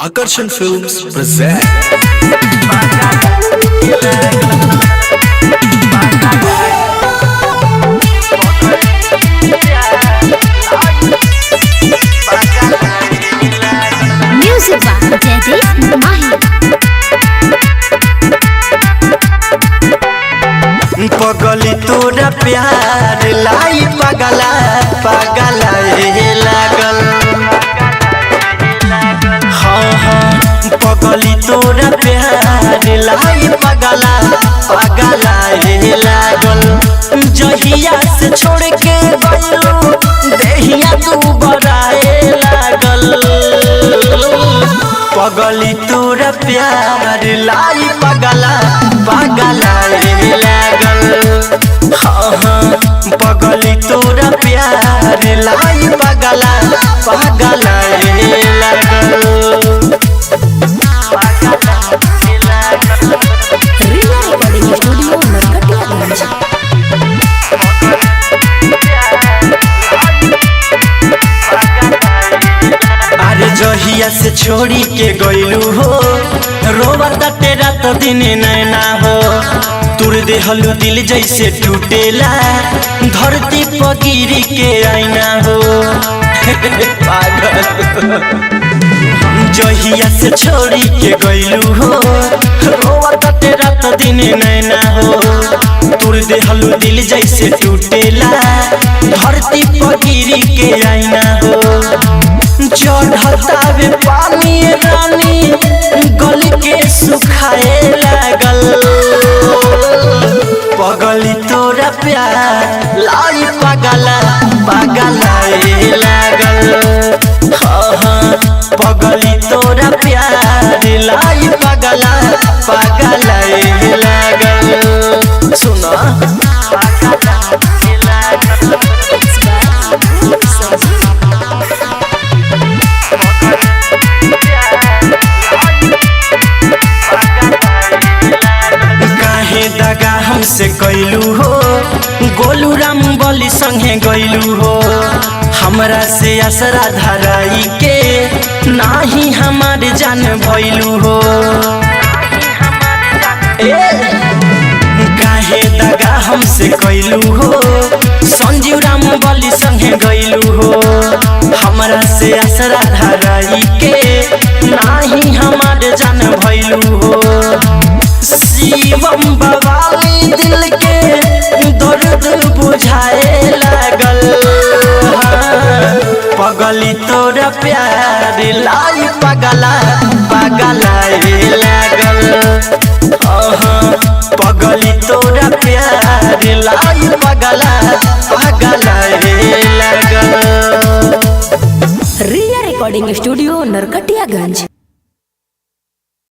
Akarshan Films present Music by Jaideep Mahi. पगली तोरा प्यार लाई पगला पगला लागल। हाँ हाँ पगली तोरा प्यार लाई पगला पगला लागल। जहिया से छोड़ के गइलो देहिया तू बराए लागल। पगली तोरा प्यार लाई पगला पगला लागल। हाँ हाँ पगली तोरा प्यार लाई पगला पगला लागल। Riya Recording Studio, Narkatiyaganj. अरे जहिया से छोड़ी के गइलू हो रोवता तेरा तो दिन नैना हो। तुर देहलू दिल जैसे टूटेला धरती पर गिरी के आईना हो। जहिया से छोड़ी के गइलू हो रोवता तेरा तो दिन नैना हो। तुर देहलू दिल जैसे टूटेला धरती पर गिरी के आईना हो। चढ़ता वे पानी रानी गल के सुखाए लागल। पगली तोरा प्यार लाई पगला पगला लागल। हाँ हाँ पगली तोरा प्यार लाई पगला पगला लागल। सुना दगा हमसे कैलू हो गोलू राम बली संगे गैलू हो। हमरा से असरा धराई के नाही हमारे जान भैलू हो। काहे दगा हमसे कैलू हो संजीव राम बली संगे गैलू हो। हमरा से असरा धराई के नाही हमारे जान भैलू हो। शिवम बवाली दिल के दर्द बुझाए लागल। पगली तोरा प्यार लाई पगला पगला लागल। पगली तोरा प्यार लाई पगला पगला लागल। Riya Recording Studio, Narkatiyaganj.